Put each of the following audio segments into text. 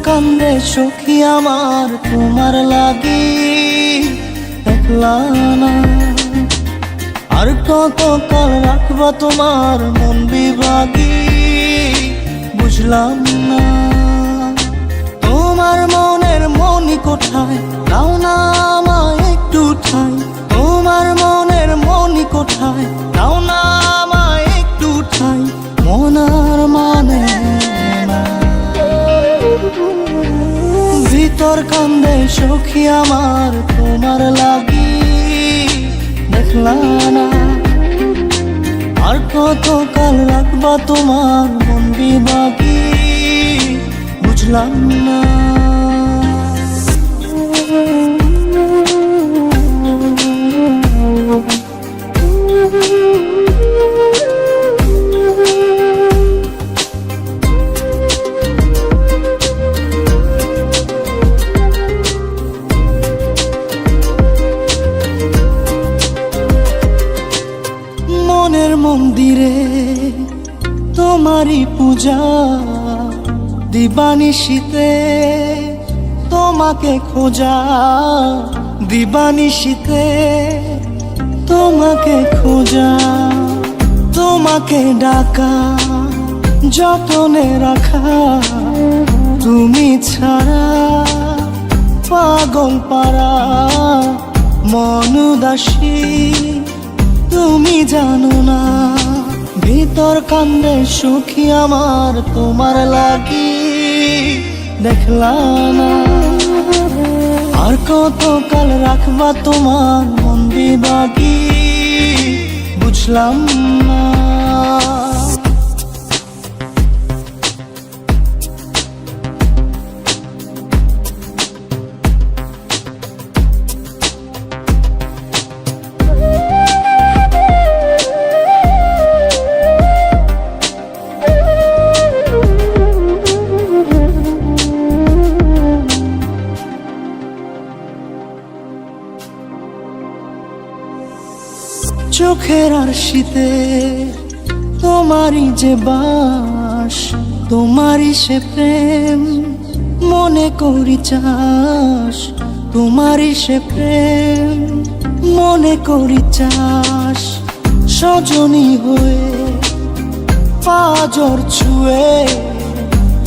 কান্দে সখী আমার তোমার লাগি দেখলা না। আর কত কাল রাখবা তোমার মন বিভাগী বুঝলাম না। তোমার মনের মনি কোঠায় দাও না আমায় একটু ঠাই। তোমার মনের মনি কোঠায় দাও না আমায় একটু ঠাই। মনার মানে না। ভিতর কান্দে সখী আমার তোমার লাগি দেখলা না। আর কত কাল রাখবা তোমার মন বিভাগী বুঝলাম না। মনের মন্দিরে তোমারই পূজা দিবানিশীতে তোমাকে খোঁজা। দিবানিশীতে তোমাকে খোঁজা। তোমাকে ডাকা যতনে রাখা। তুমি ছাড়া পাগল পারা মন উদাসী তুমি জানো না। ভিতর কান্দে সখী আমার তোমার লাগি দেখলা না। আর কত কাল রাখবা তোমার মন বিভাগী বুঝলাম না। চোখের আরশিতে তোমারই যে বাস। তোমারই সে প্রেম মনে করি চাস। তোমারই সে প্রেম মনে করি চাস। সজনী হয়ে পাজর ছুঁয়ে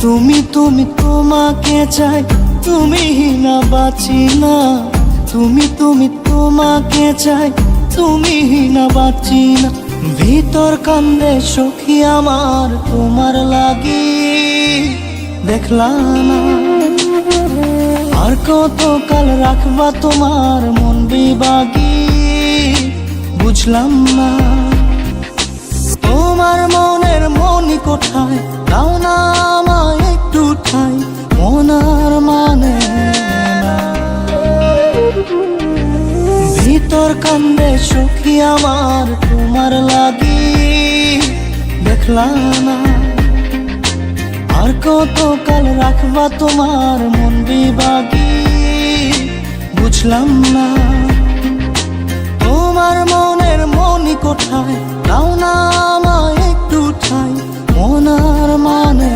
তুমি তুমি তোমাকে চাই। তুমি না বাঁচি না। তুমি তুমি তোমাকে চাই। তুমি না বাঁচি না। ভিতর কান্দে সখী আমার তোমার লাগি দেখলা না। আর কত কাল রাখবা তোমার মন বিভাগী বুঝলাম না। তোমার মনের মনি কোঠায় দাও না আমায় একটু ঠাই। মনার মানে না। ভিতর কান্দে সখী আমার তোমার লাগি দেখলা না। আর কত কাল রাখবা তোমার মন বিভাগী বুঝলাম না। তোমার মনের মনি কোঠায় দাও না আমায় একটু ঠাই। মনার মানে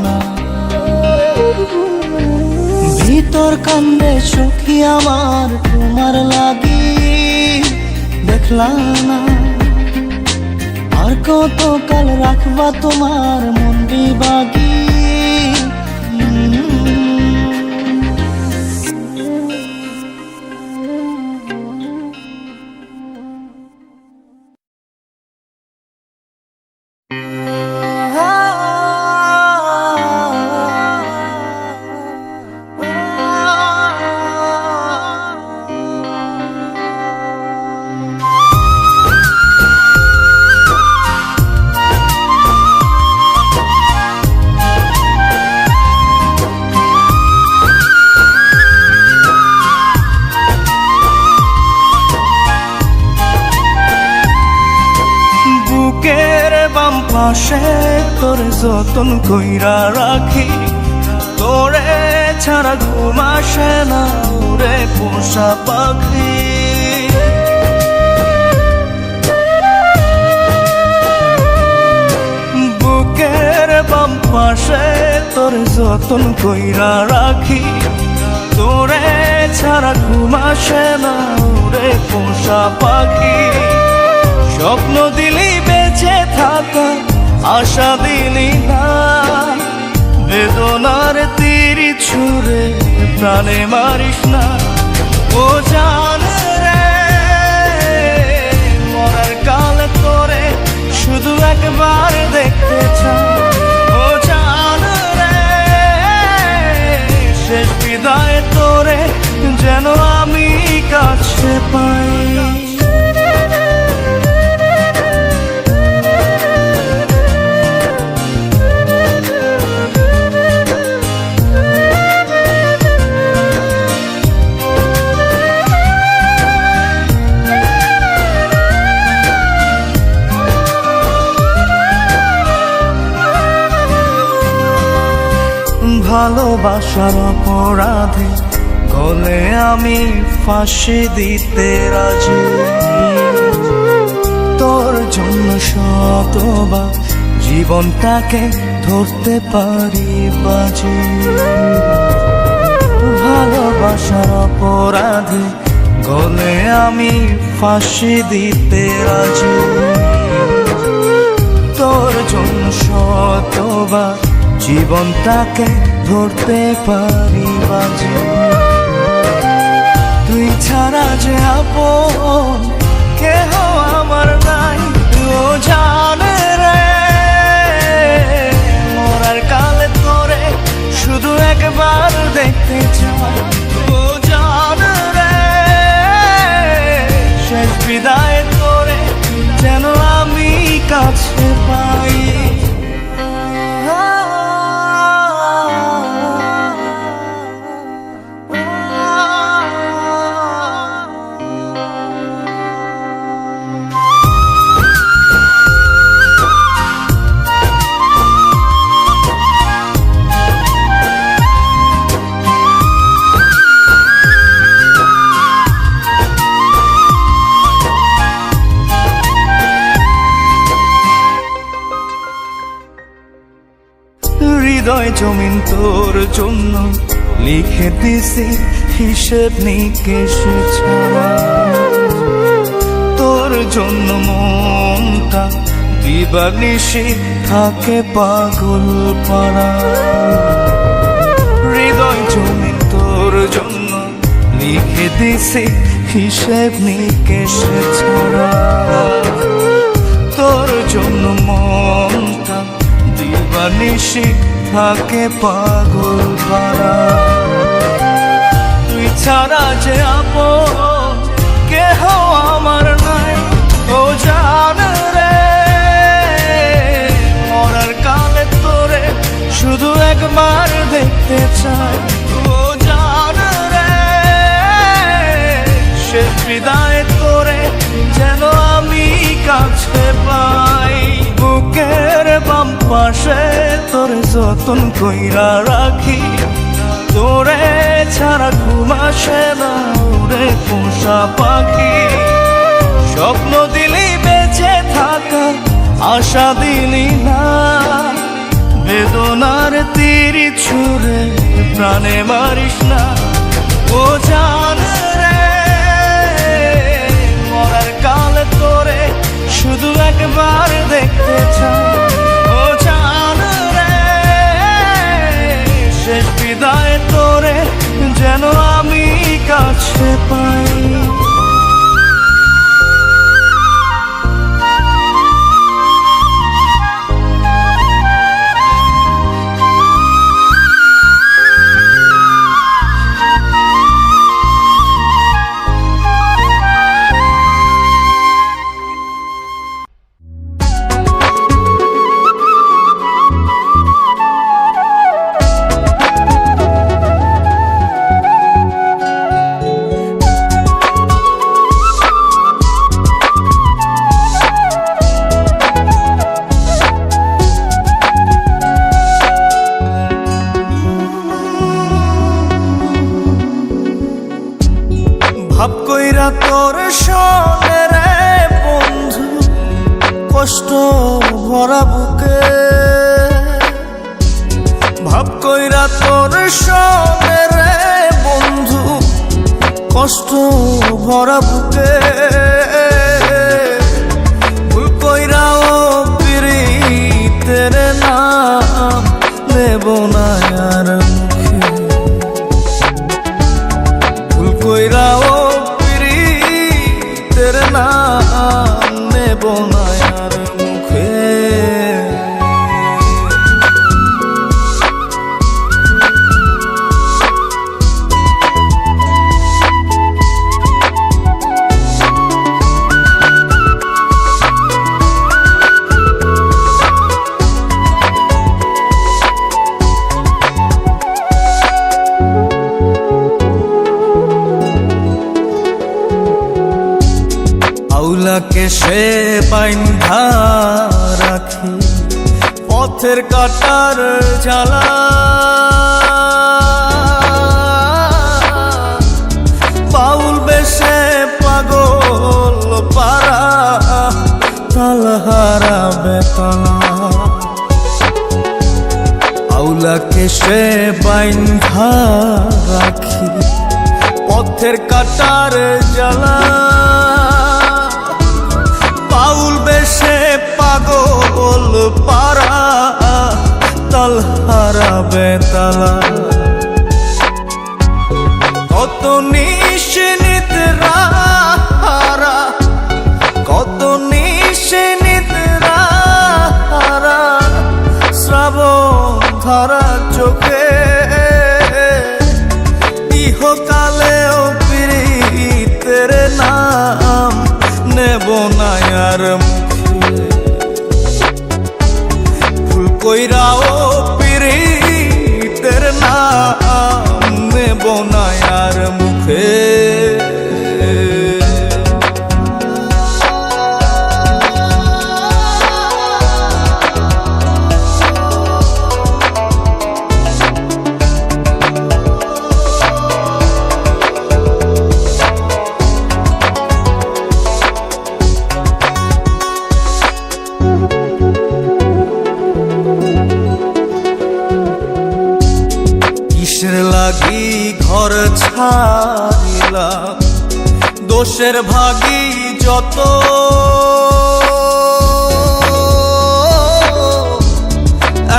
না। ভিতর কান্দে সখী আমার তোমার লাগি দেখলা না। আর কত কাল রাখবা তোমার মন বিভাগী। পাশে তোরে যতন কইরা রাখি। তোরে ছাড়া ঘুম আসে না ওরে পোষা পাখি। বুকের বাম পাশে তোর তোরে যতন কইরা রাখি, তোরে ছাড়া ঘুম আসে না ওরে পোষা পাখি। স্বপ্ন দিলি বেঁচে থাকা, আশা দিলি না, বেদনার তীর ছুঁড়ে প্রাণে মারিস না। ও জান রে, মরার কাল তোরে শুধু একবার দেখতে চাই। ও জান রে, শেষ বিদায় তোরে যেন আমি কাছে পাই। ভালোবাসার অপরাধে গলে আমি ফাঁসি দিতে রাজি, তোর জন্য শতবার জীবনটাকে ধরতে পারি বাজি। ভালোবাসার অপরাধে গলে আমি ফাঁসি দিতে রাজি, তোর জন্য শতবার জীবনটাকে ধরতে পারি বাজি। তুই ছাড়া যে আপন কেহ আমার নাই। ও জান রে, মরার কালে তোরে শুধু একবার দেখতে চাই। ও জান রে, শেষ বিদায় তোরে যেন আমি কাছে পাই। হৃদয় জমিন তোর জন্য লিখে দিছি হিসেব নিকেশ ছাড়া, তোর জন্য মনটা দিবানিশি থাকে পাগল পাড়া। হৃদয় জমিন তোর জন্য লিখে দিছি হিসেব নিকেশ ছাড়া, তোর জন্য মনটা দিবানিশি থাকে পাগল পাড়া। তুই ছাড়া যে আপন কেহ আমার নাই। ও জান রে, মরার কালে তোরে শুধু একবার দেখতে চাই। ও জান রে, শেষ বিদায় তোরে যেন আমি কাছে পাই। বুকের বাম পাশে তোরে যতন কইরা রাখি, তোরে ছাড়া ঘুম আসে না ওরে পোষা পাখি। স্বপ্ন দিলি বেঁচে থাকা, আশা দিলি না, বেদনার তীর ছুঁড়ে প্রাণে মারিস না। ও জান রে, মরার কাল তোরে শুধু একবার দেখতে চাই। ও জান রে, শেষ বিদায় তোরে যেন আমি কাছে পাই। ভাব কইরা তোর শোনে রে বন্ধু, কষ্ট ভরা বুকে ভাব কইরা তোর সনে রে বন্ধু, কষ্ট ভরা বুকে ভুল কইরাও পিরিতের নাম নেব না আর মুখে, ভুল কইরাও পিরিতের নাম নেব না আর মুখে। আউলাকে সে বাইন্ধা রাখি পথের কাটার জ্বালা, বাউল বেশে পাগল পারা তালহারা বেতলা। আউলাকে সে বাইন্ধা রাখি পথের কাটার জ্বালা, বাউল বেশে পাগল পারা তালহারা বেতালা। কত নিশিনিত রাহারা, কত নিশিনিত রাহারা শ্রাবণ ধারা চোখে, ইহকালেও পিরিতের নাম নেব না আর মুখে, ভুল কইরাও পিরিতের নাম নেব না আর মুখে। কিসের লাগি ঘর ছাড়িলাম, দোষের ভাগী যত,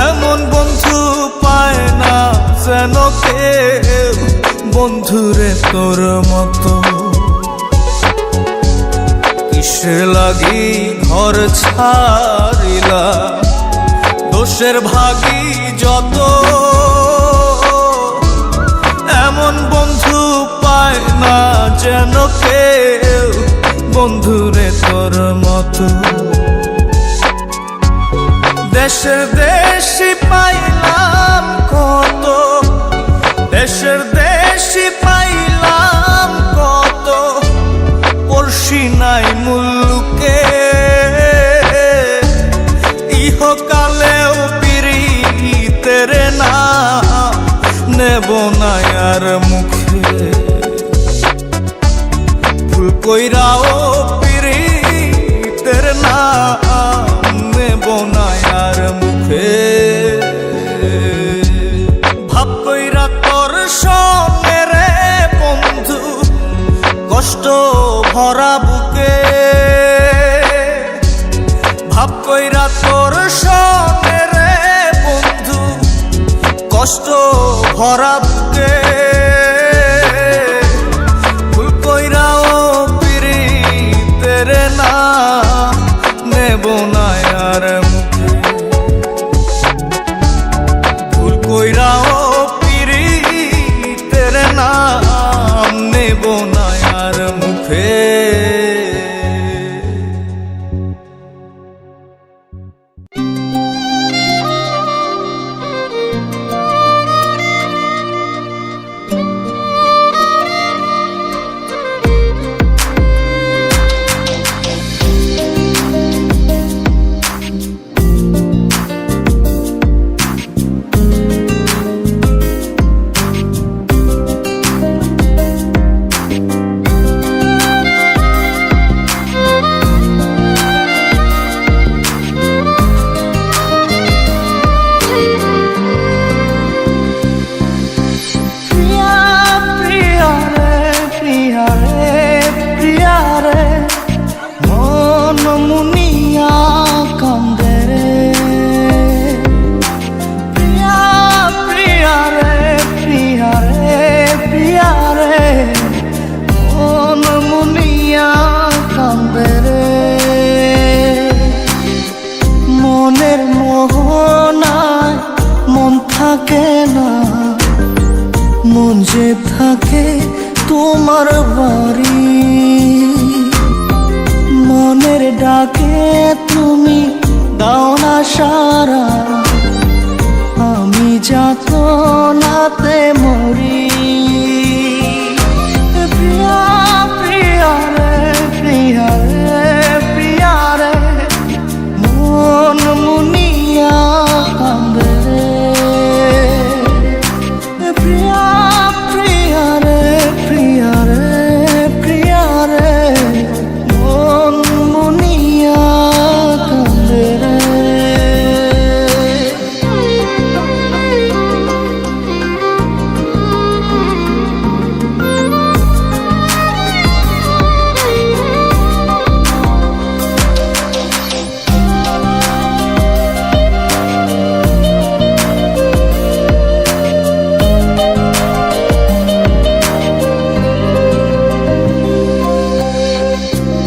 এমন বন্ধু পায় না যেন কেউ বন্ধুরে তোর মতো। কিসের লাগি ঘর ছাড়িলাম, দোষের ভাগী যত, এমন বন্ধু পায় না যেন কেউ বন্ধুরে তোর মতো। দেশের দেশি পাইলাম কত, দেশের দেশি পাইলাম কত, পড়শি নাই মুল্লুকে, ইহকালেও পিরিতের নাম নেব না আর মুখে, ভুল কইরাও পিরিতের নাম নেব না আর মুখে। ভাব কইরা তোর সঙ্গে রে বন্ধু, কষ্ট ভরা বুকে, ভাব কইরা তোর সঙ্গে রে বন্ধু, কষ্ট ভরা বুকে, ভুল কইরাও পিরিতের নাম নেব না আর মুখে, ভুল কইরাও পিরিতের নাম নেব না আর মুখে। তোমার বাড়ি। মনের ডাকে তুমি দাও না সারা, আমি যাতনাতে মরি। প্রিয়া প্রিয়া রে প্রিয়া রে প্রিয়া রে, মন মুনিয়া কান্দে রে। প্রিয়া প্রিয়া রে প্রিয়া রে প্রিয়া রে, মন মুনিয়া কান্দে রে।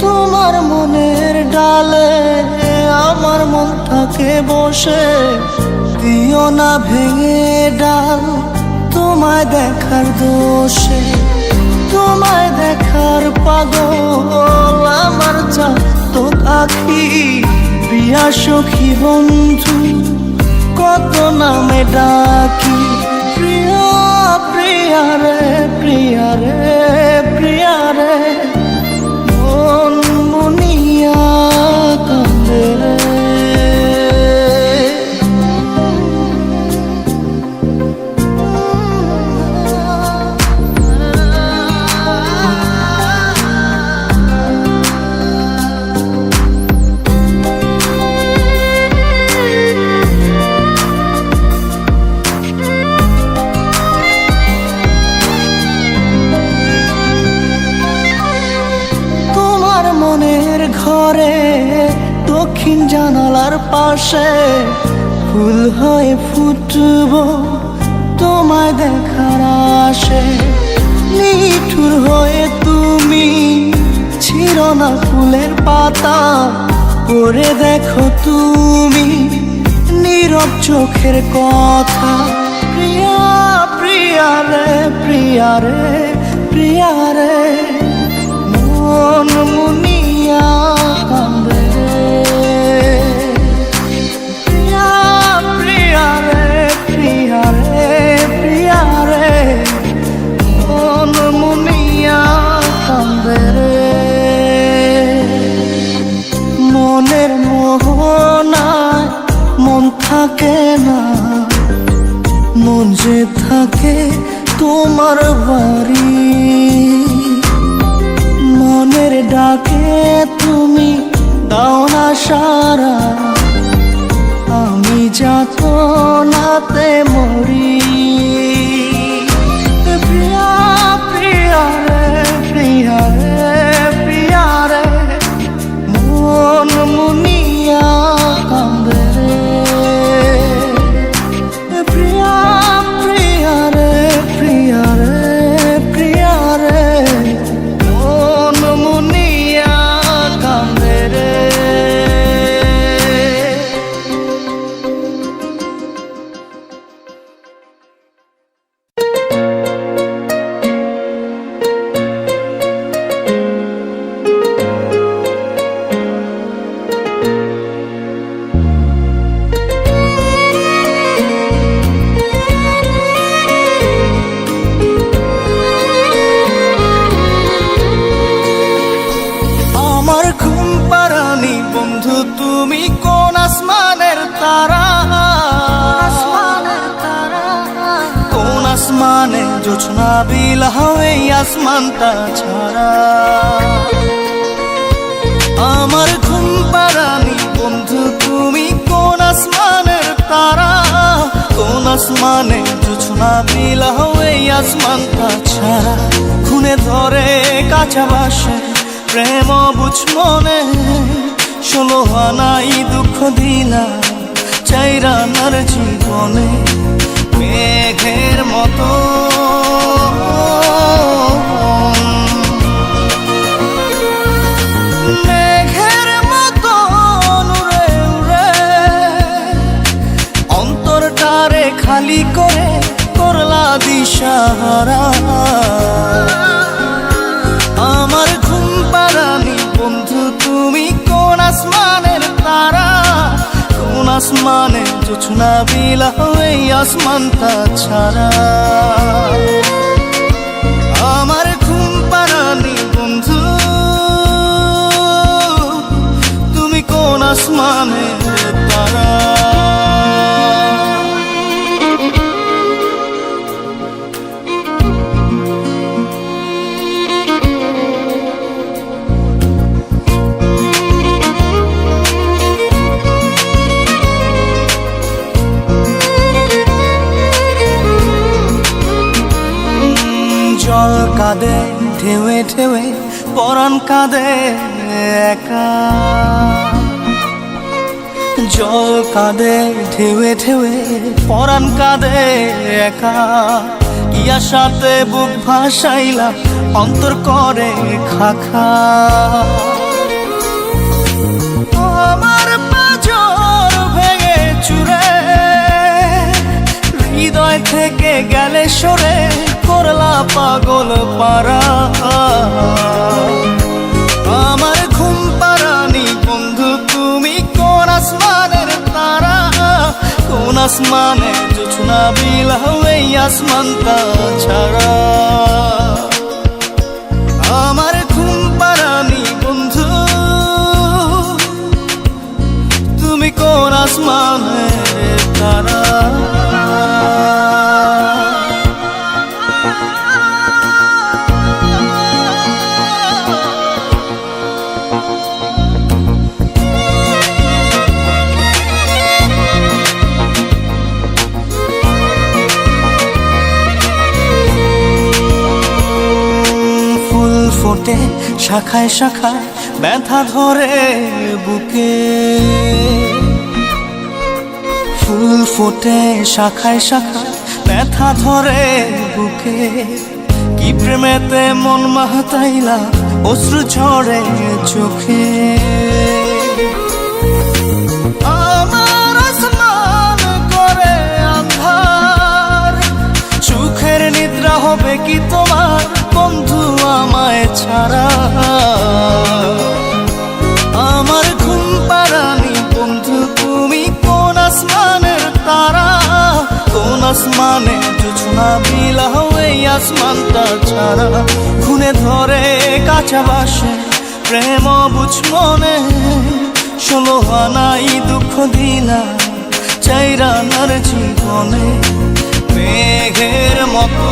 তোমার মনের ডালে আমার মন থাকে বসে, দিও না ভেঙে ডাল তোমায় দেখার দোষে। তোমায় দেখার পাগল আমার চাতক আখি, প্রিয়া সখী বন্ধু কত নামে ডাকি। প্রিয়া প্রিয়া রে প্রিয়া রে প্রিয়া রে, মন মুনিয়া কান্দে রে। মনের ঘরে দক্ষিণ জানালার পাশে ফুল হয়ে ফুটব তোমায় দেখার আশে। নিঠুর হয়ে তুমি ছিল না ফুলের পাতা, পড়ে দেখো তুমি নীরব চোখের কথা। প্রিয়া প্রিয়া রে প্রিয়া রে প্রিয়া রে, মন মুনিয়া কান্দে রে। প্রিয়া প্রিয়া রে প্রিয়া রে প্রিয়া রে, মন মুনিয়া কান্দে রে। মনের মোহনায় মন থাকে না, মন যে থাকে তোমার বাড়ি। মনের ডাকে তুমি দাও না সারা, আমি যাতনাতে মরি। প্রিয়া প্রিয়া রে প্রিয়া রে প্রিয়া রে, মন মুনিয়া কান্দে রে। প্রিয়া প্রিয়া রে প্রিয়া রে প্রিয়া রে, মন মুনিয়া কান্দে রে। আমার ঘুম পাড়ানি বন্ধু তুমি কোন আসমানের তারা? কোন আসমানে জোছনা বিলাও এই আসমানটা ছাড়া? আমার ঘুম পাড়ানি বন্ধু তুমি কোন আসমানের তারা? কোন আসমানে জোছনা বিলাও এই আসমানটা ছাড়া? খুনে ধরে কাঁচা বাসে প্রেম বুঝ মনে, 16 আনাই দুঃখ দিলা চাইরা নার জীবনে। মেঘের মতো মেঘের মতো উড়ে উড়ে অন্তরটারে খালি করে করলা দিশাহারা। জোছনা বিলাহ এই আসমানটা ছাড়া। আমার ঘুম পাড়ানি বন্ধু, তুমি কোন আসমানের তারা? জল কাঁদে ঢেউে ঢেউে, পরাণ কাঁদে একা। জল কাঁদে ঢেউে ঢেউে, পরাণ কাঁদে একা। ইয়া সাথে বুক ভাসাইলা, অন্তর করে খাখা। আমার পাঁজর ভেঙে চুরে, হৃদয় থেকে গেলে সরে, করলা পাগল পারা। আমার ঘুম পাড়ানি বন্ধু, তুমি কোন আসমানের তারা? কোন আসমানে জোছনা বিলাহ এই আসমানটা ছাড়া? আমার ঘুম পাড়ানি বন্ধু, তুমি কোন আসমানের তারা? ফোটে শাখায় শাখায়, ব্যথা ধরে বুকে। ফুল ফোটে শাখায় শাখায়, ব্যথা ধরে বুকে। কি প্রেমেতে মন মাহতাইলা, অশ্রু ঝরে চোখে। আমার আসমান করে আন্ধার, সুখের নিদ্রা হবে কি তোমার বন্ধু আমায় ছাড়া? আমার ঘুম পাড়ানি বন্ধু, তুমি কোন আসমানের তারা? কোন আসমানে জোছনা বিলাহ এই আসমানটা ছাড়া? খুনে ধরে কাঁচা বাসে প্রেম বুঝ মনে, 16 আনাই দুঃখ দিলা চাইরানার জীবনে। মেঘের মতো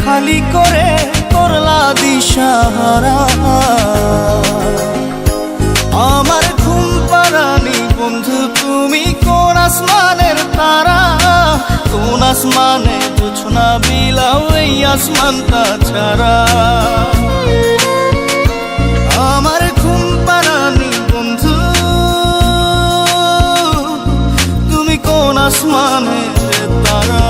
খালি করে করলা দিশাহারা। আমার ঘুম পাড়ানি বন্ধু, তুমি কোন আসমানের তারা? কোন আসমানে জোছনা বিলাহ এই আসমানটা ছাড়া? আমার ঘুম পাড়ানি বন্ধু, তুমি কোন আসমানের তারা?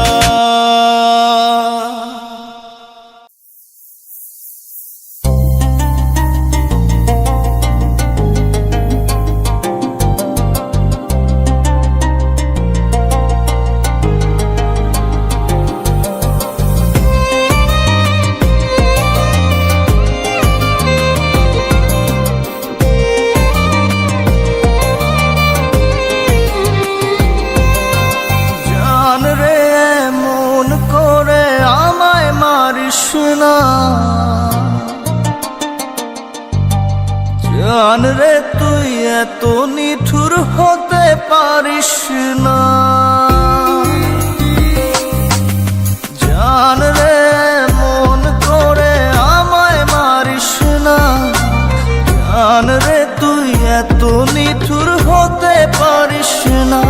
জান রে তুই এত নিঠুর হতে পারিস না। জান রে মন করে আমায় মারিস না। জান রে তুই এত নিঠুর হতে পারিস না।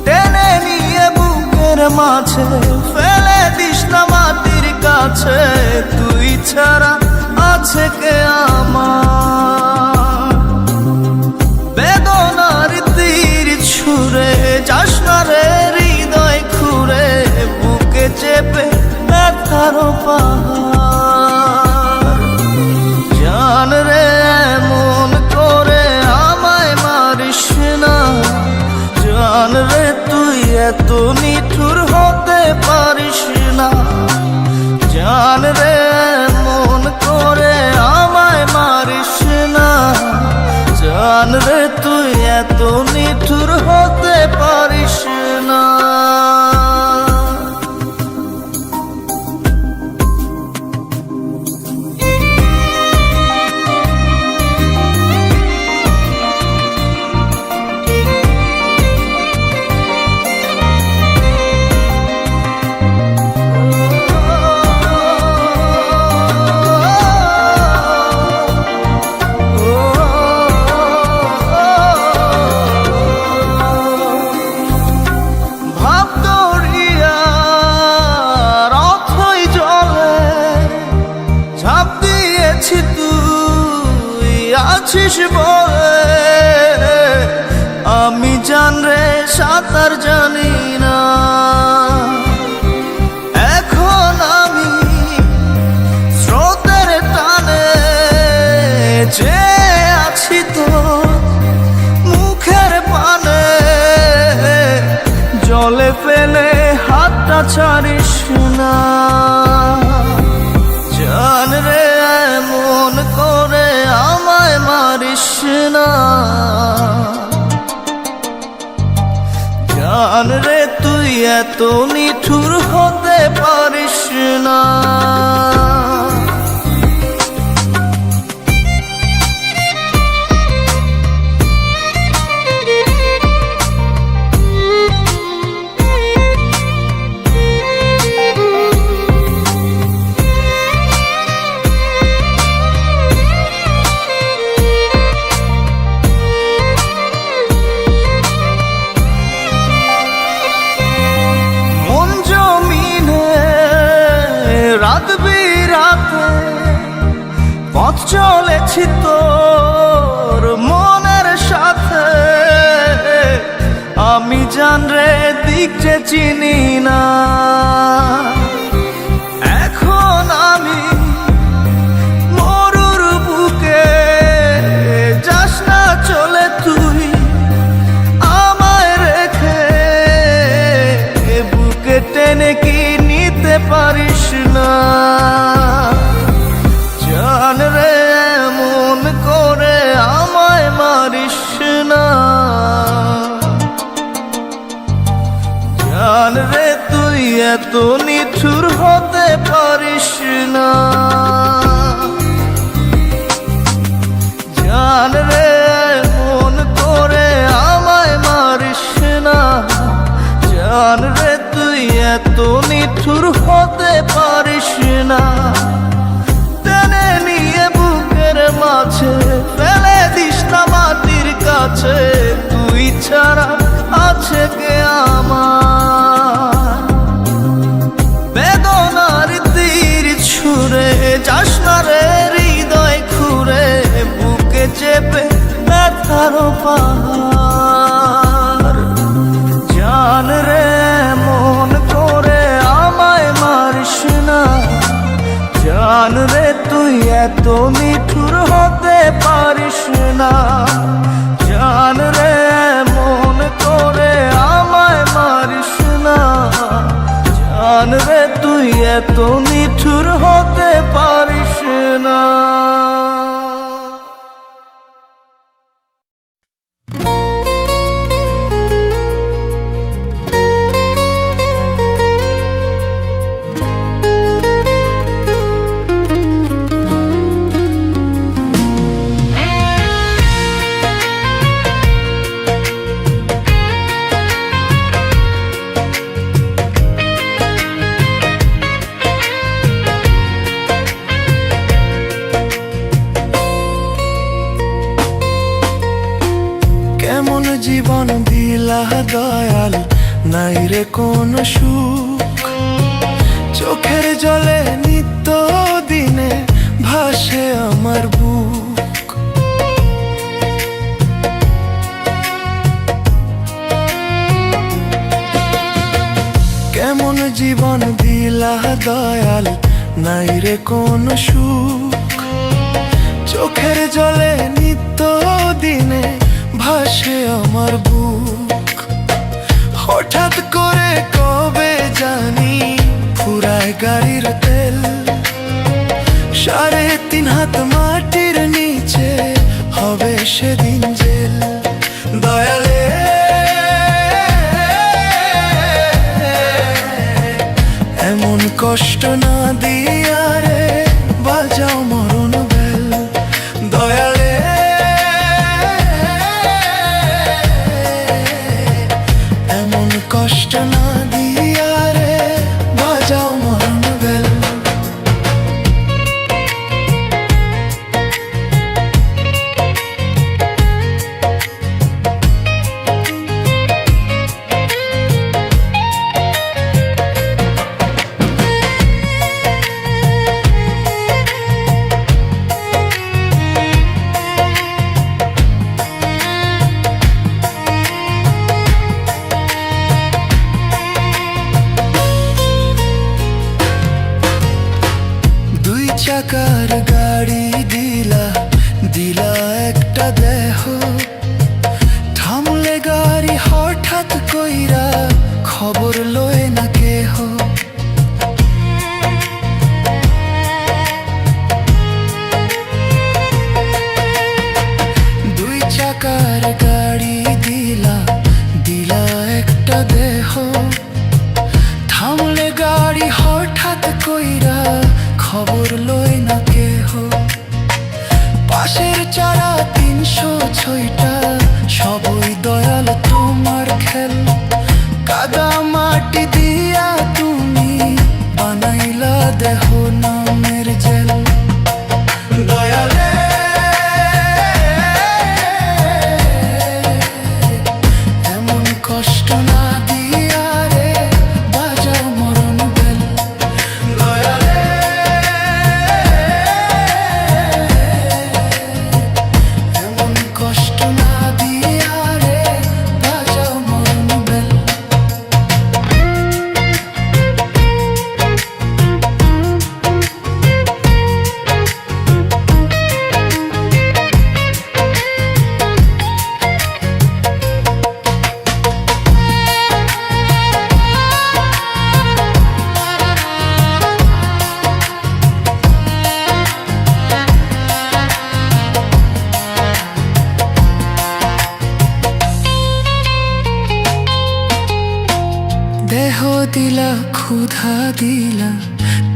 টেনে নিয়ে বুকের মাঝে ফেলে দিস না মাটির কাছে। তুই ছাড়া আছে কে আমার? বেদনার তীর ছুঁড়ে যাস না রে হৃদয় খুঁড়ে, বুকে চেপে ব্যথার পাহাড়। জান রে এমন করে আমায় মারিস না। জান রে তুই এত নিঠুর হতে পারিস জান রে তুই এত নিঠুর হতে পারিস না। আছিস বলে আমি জান রে সাঁতার জানি না। এখন আমি স্রোতের টানে যে আছি তো মুখের পানে, জলে ফেলে হাতটা ছাড়িস না। জান রে এমন করে আমায় মারিস না। জান রে তুই এত নিঠুর হতে পারিস না। রাত বিরাতে পথ চলেছি তোর মনের সাথে, আমি জান রে দিক যে চিনি না। এখন আমি মরুর বুকে, যাস না চলে তুই আমায় রেখে, বুকে টেনে কি নিতে পারিস না। জান রে এমন করে আমায় মারিস না। জান রে তুই এত নিঠুর হতে পারিস না। জান রে এমন করে আমায় মারিস না। জান রে তুই এত নিঠুর হতে পারিস না। টেনে নিয়ে বুকের মাঝে ফেলে দিস না মাটির কাছে, তুই ছাড়া আছে কে আমার। বেদনার তীর ছুঁড়ে যাস না রে হৃদয় খুঁড়ে, বুকে চেপে ব্যথার পাহাড়। জান রে মন করে আমায় মারিস না। জান রে তুই এত নিঠুর হতে পারিস না। জান রে মন করে আমায় মারিস না। জান রে তুই এত নিঠুর হতে পারিস না। জীবন দিলা দয়াল, নাই রে কোন সুখ। চোখের জলে নিত্য দিনে ভাসে আমার বুক। কেমন জীবন দিলা দয়াল, নাই রে কোন সুখ। চোখের জলে নিত্য দিনে ভাসে আমার বুক। হঠাৎ করে কবে জানি ফুরায় গাড়ির তেল, 3.5 হাত মাটির নিচে হবে সেদিন যে কষ্ট না দিয়া রে বাজাও মরণ বেল দয়ালে এমন কষ্ট না দিয়া রে বাজাও মরণ বেল চাকার গাড়ি দিলা দিলা একটা দেহ থামলে গাড়ি হঠাৎ কইরা খবর লয় না কেহ দুই চাকার গাড়ি দিলা দিলা একটা দেহ থামলে গাড়ি হঠাৎ কইরা খবর লয় না কেহ পাশের চারা ৩০৬টা সবই দয়াল তোমার খেল কাদা মাটি দিয়া তুমি বানাইলা দেহ নামের জেল দয়ালে এমন কষ্ট না দিয়া রে বাজাও মরণ বেল দয়ালে এমন কষ্ট না দিয়া রে বাজাও মরণ বেল দেহ দিলা ক্ষুধা দিলা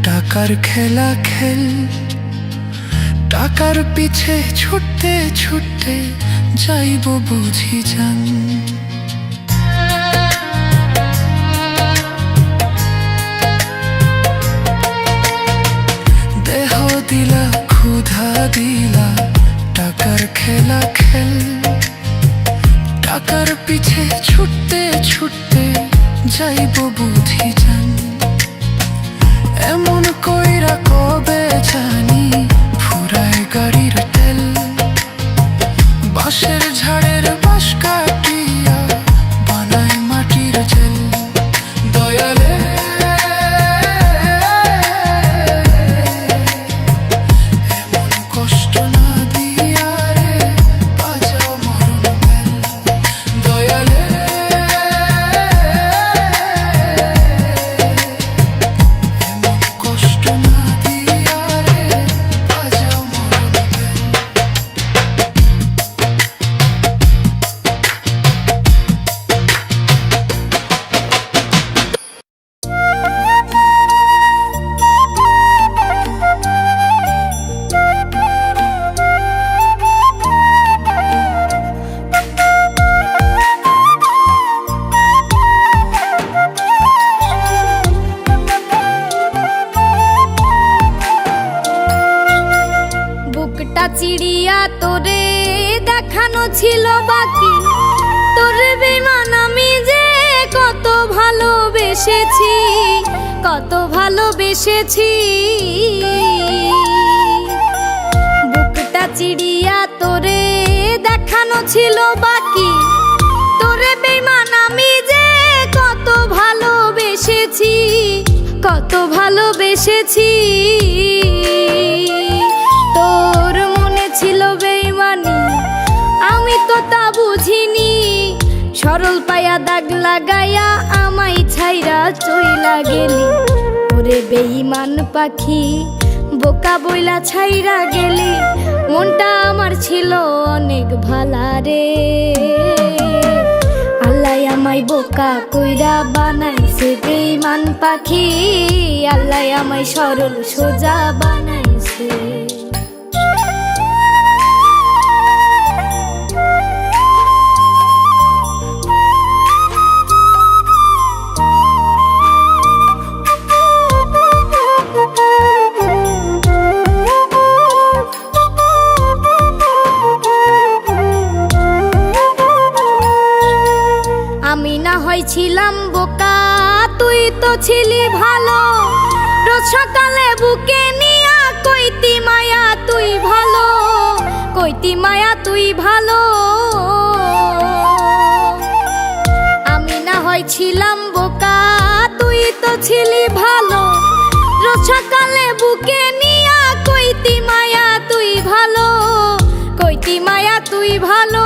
টাকার খেলা খেল টাকার পিছে ছুটতে ছুটতে যাইব বুঝি জান দেহ দিলা ক্ষুধা দিলা টাকার খেলা খেল টাকার পিছে ছুটতে ছুটতে যাইব বুঝি জান এমন কইরা কবে জানি ফুরায় গাড়ির তেল বাঁশের ঝাড়ের বাঁশ কাটিয়া বানায় মাটির জেল দয়ালে এমন কষ্ট না দিয়া রে বাজাও মরণ বেল দয়ালে কষ্ট না দিয়া রে বাজাও মরণ বেল বুকটা চিড়িয়া তোরে দেখানো ছিল বাকি তোরে বেমান আমি যে কত ভালোবেসেছি কত ভালোবেসেছি বুকটা চিড়িয়া তোরে দেখানো ছিল বাকি তোরে বেমান আমি যে কত ভালোবেসেছি কত ভালোবেসেছি তোর মনে ছিল বেইমানি আমি তো তা বুঝিনি সরল পায়া দাগ লাগাইয়া আমায় ছাইরা চইলা গেলি ওরে বেইমান পাখি বোকা বইলা ছাইরা গেলি মনটা আমার ছিল অনেক ভালা রে আল্লাহ আমায় বোকা কইরা বানাইছে বেঈমান পাখি, আল্লাহ আমায় সরল সোজা বানাইছে। আমি না হয়েছিলাম বোকা, তুই তো ছিলি ভালো, রোজ সকালে বুকে নিয়া কইতি মায়া তুই ভালো, কইতি মায়া তুই ভালো। আমি না হয়েছিলাম বোকা, তুই তো ছিলি ভালো, রোজ সকালে বুকে নিয়া কইতি মায়া তুই ভালো, কইতি মায়া তুই ভালো।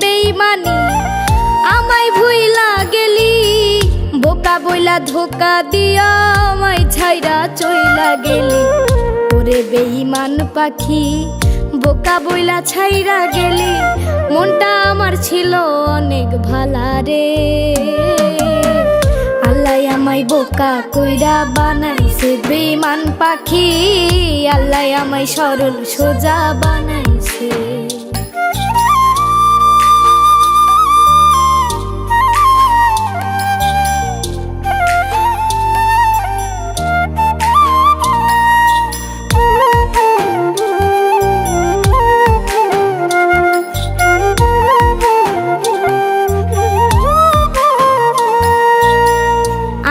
বেঈমানি আমায় ভুইলা গেলি, বোকা বইলা ধোকা দিয়া আমায় ছাইরা চইলা গেলি। ওরে বেঈমান পাখি বোকা বইলা ছাইরা গেলি, মনটা আমার ছিল অনেক ভালা রে। আল্লাহ আমায় বোকা কইরা বানাইছে বেঈমান পাখি, আল্লাহ আমায় সরল সোজা বানাইছে।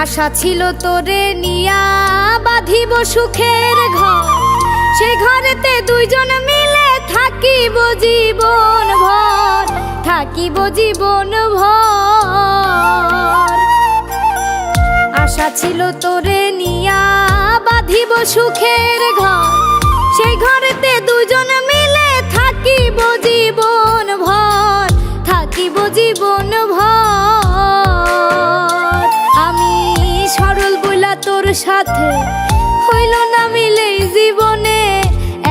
আশা ছিল তোরে নিয়া বাঁধিব সুখের ঘর, সেই ঘরেতে দুইজন মিলে থাকিব জীবন ভর, থাকিব জীবন ভর। আশা ছিল তোরে নিয়া বাঁধিব সুখের ঘর, সেই ঘরেতে দুইজন মিলে থাকিব জীবন ভর, থাকিব জীবন ভর। আমি সরল বইলা তোর সাথে হইল না মিলে জীবনে,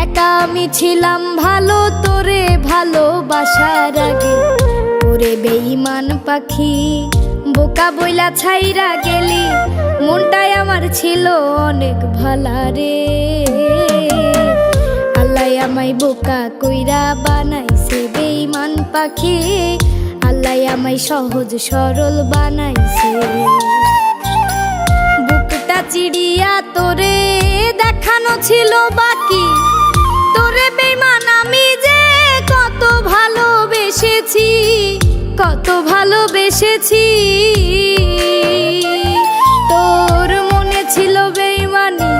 একা আমি ছিলাম ভালো তোরে ভালোবাসার আগে। ওরে বেঈমান পাখি বোকা বইলা ছাইরা গেলি, মনটাই আমার ছিল অনেক ভালা রে। আল্লাহ আমায় বোকা কইরা বানাইছে বেঈমান পাখি, আল্লাহ আমায় সহজ সরল বানাইছে। বুকটা চিড়িয়া তোরে দেখানো ছিল বাকি, তোরে বেঈমান আমি যে কত ভালোবেসেছি, কত ভালোবেসেছি। তোর মনে ছিল বেঈমানি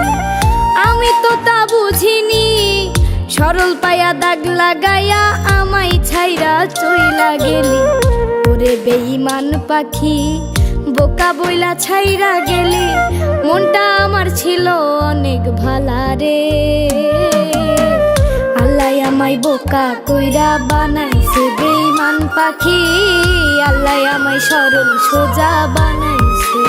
আমি তো তা বুঝিনি, সরল পায়া দাগ লাগাইয়া আমায় ছাইরা চইলা গেলি। ওরে বেঈমান পাখি বোকা বইলা ছাইরা গেলি, মনটা আমার ছিল অনেক ভালা রে। আল্লাহ আমায় বোকা কইরা বানাইছে বেঈমান পাখি, আল্লাহ আমায় সরল সোজা বানাইছে।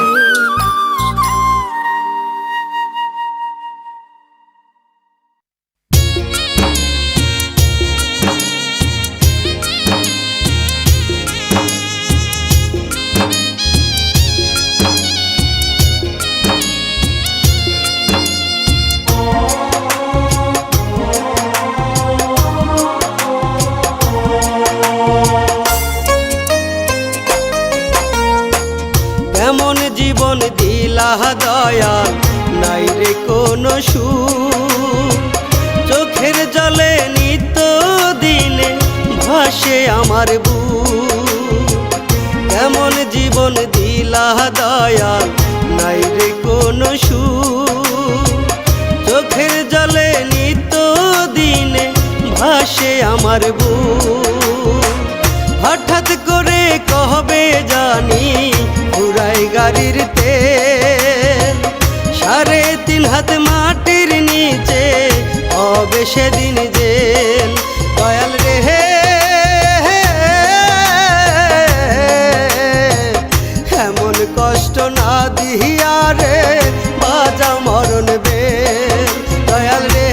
এমন জীবন দিলা দয়াল, নাই রে কোনো সুখ, চোখের জলে নিত্য দিনে ভাসে আমার বুক। এমন জীবন দিলা দয়াল, নাই রে কোনো সুখ, চোখের জলে নিত্য দিনে ভাসে আমার বুক। হঠাৎ করে কবে জানি পুরাই গাড়ির তেল, 3.5 হাত মাটির নিচে হবে সেদিন জেল। দয়াল রে এমন কষ্ট না দিহিয়া রে বাজা মরণ বেল। দয়াল রে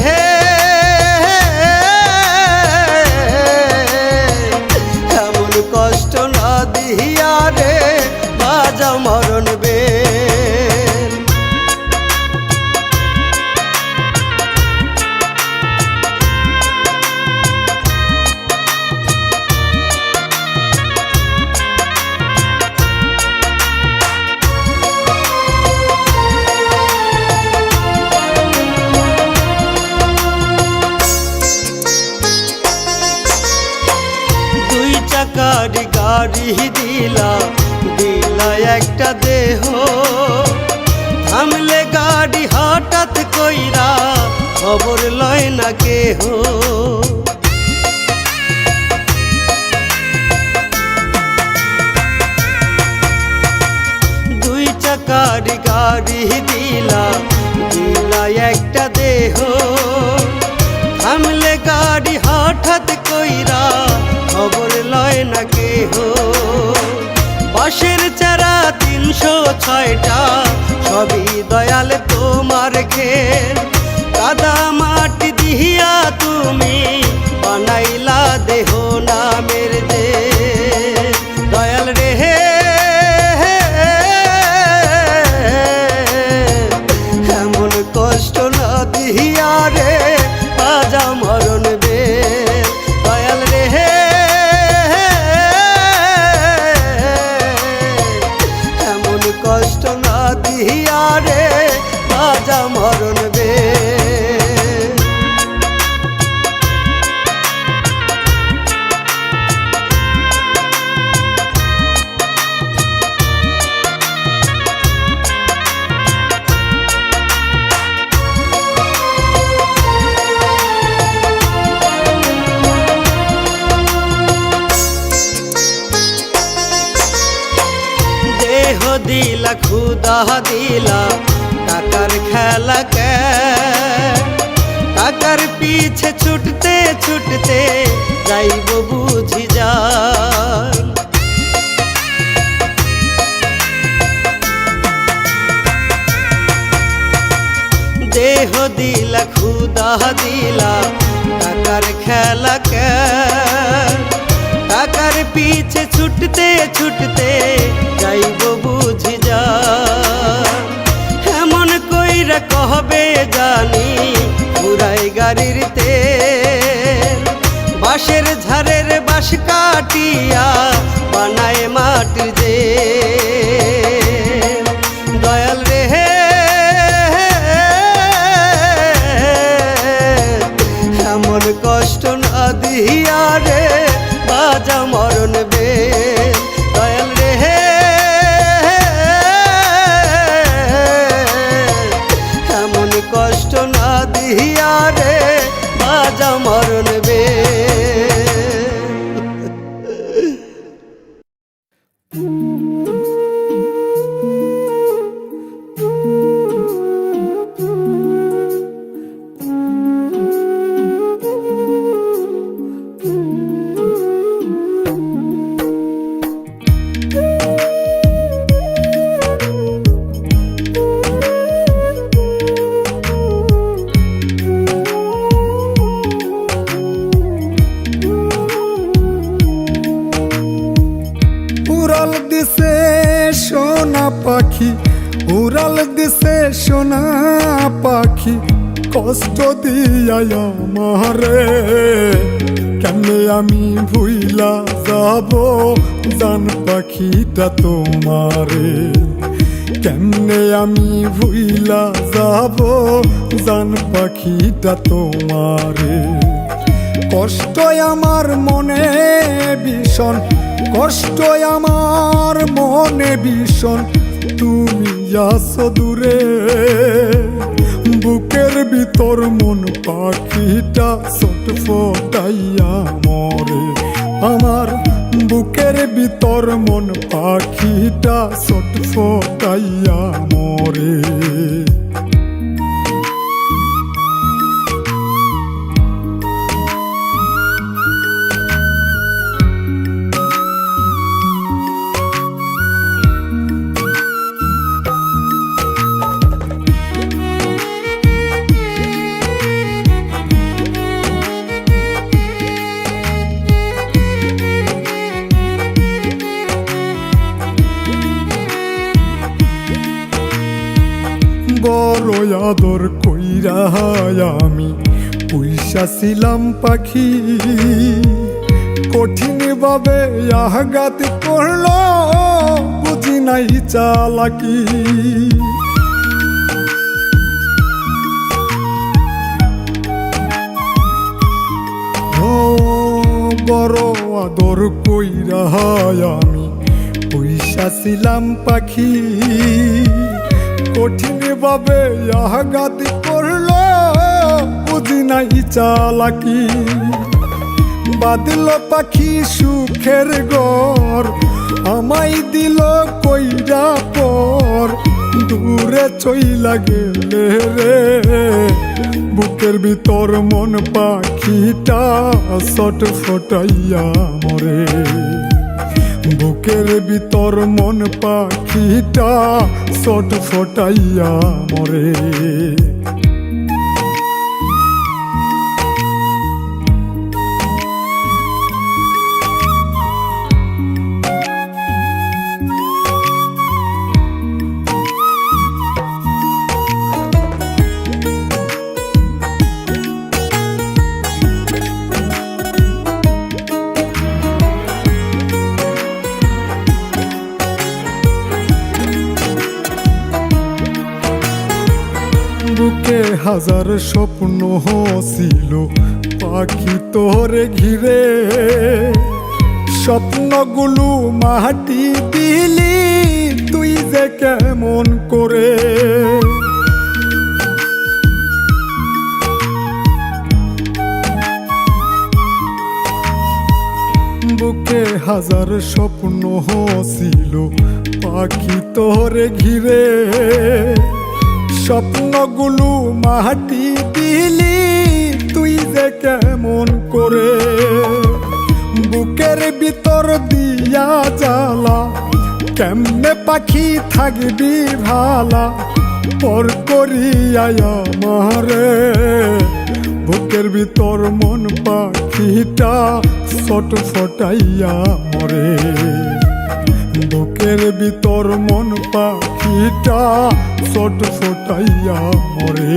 চাকারি গাড়ি দিলা দিলা একটা দেহ, থামলে গাড়ি হঠাৎ কইরা খবর লয় না কেহ। দুই চাকারি গাড়ি দিলা দিলা একটা দেহ, থামলে গাড়ি হঠাৎ কইরা খবর লয় না কেহ। বাঁশের চারা ৩০৬টা সবই দয়াল তোমার খেল, কাদা মাটি দিহিয়া তুমি বানাইলা দেহ নামের যে দয়াল রে। এমন কষ্ট না দিহিয়া রে বাজা মরণ বেল, দয়াল রে। এমন কষ্ট না দিহিয়া রে বাজা মরণ বেল। দেহ দিলা খুদা দিলা টাকার খেলা কে, টাকার পিছে ছুটতে ছুটতে যাইব বুঝি যান। দেহ দিলা খুদা দিলা টাকার খেলা কে, টাকার পিছে ছুটতে ছুটতে যাইব বুঝি যা। এমন কইরা কহবে জানি পুরাই গাড়ির তেল, বাঁশের ঝাড়ের বাঁশ কাটিয়া বানায় মাটির যে দয়াল রে। এমন কষ্ট না দিহিয়া রে বাজা মরণ বেল, দয়াল রে। এমন কষ্ট না দিহিয়া রে বাজা মরণ বেল। উড়াল দিছে সোনা পাখি, উড়াল দিছে সোনা পাখি, কষ্ট দিয়া আমারে কেমনে আমি ভুইলা যাব জান পাখিটা তোমারে। কেমনে আমি ভুইলা যাব জান পাখিটা তোমারে। কষ্ট আমার মনে ভীষণ, কষ্ট আমার মনে ভীষণ, তুমি আছো দূরে। বুকের ভিতর মন পাখিটা ছটফটাইয়া মরে, আমার বুকের ভিতর মন পাখিটা ছটফটাইয়া মরে। বড় আদর কইরা আমি পয়সা ছিলাম পাখি, কঠিন ভাবে আঘাত করলো বুঝি নাই চালাকি। ও বড় আদর কইরা আমি পয়সা পাখি, কঠিন ভাবে আঘাত করলো বুঝি নাই চালাকি। বাঁধল পাখি সুখের ঘর, আমায় দিল কইরা পর, দূরে চইলা গেলে রে। বুকের ভিতর মন পাখিটা ছটফটাইয়া মরে, বুকের ভিতর মন পাখিটা ছটফটাইয়া মরে। বুকে হাজার স্বপ্ন ছিল পাখি তোরে ঘিরে, স্বপ্নগুলো মাটি দিলি তুই যে কেমন করে। বুকে হাজার স্বপ্ন ছিল পাখি তোরে ঘিরে, স্বপ্নগুলো মাটি দিলি তুই যে কেমন করে। বুকের ভিতর দিয়া জ্বালা কেমনে পাখি থাকবি ভালা, পর করিয়া আমারে। বুকের ভিতর মন পাখিটা ছটফটাইয়া মরে, বুকের ভিতর মন পাখিটা ছটফটাইয়া মরে।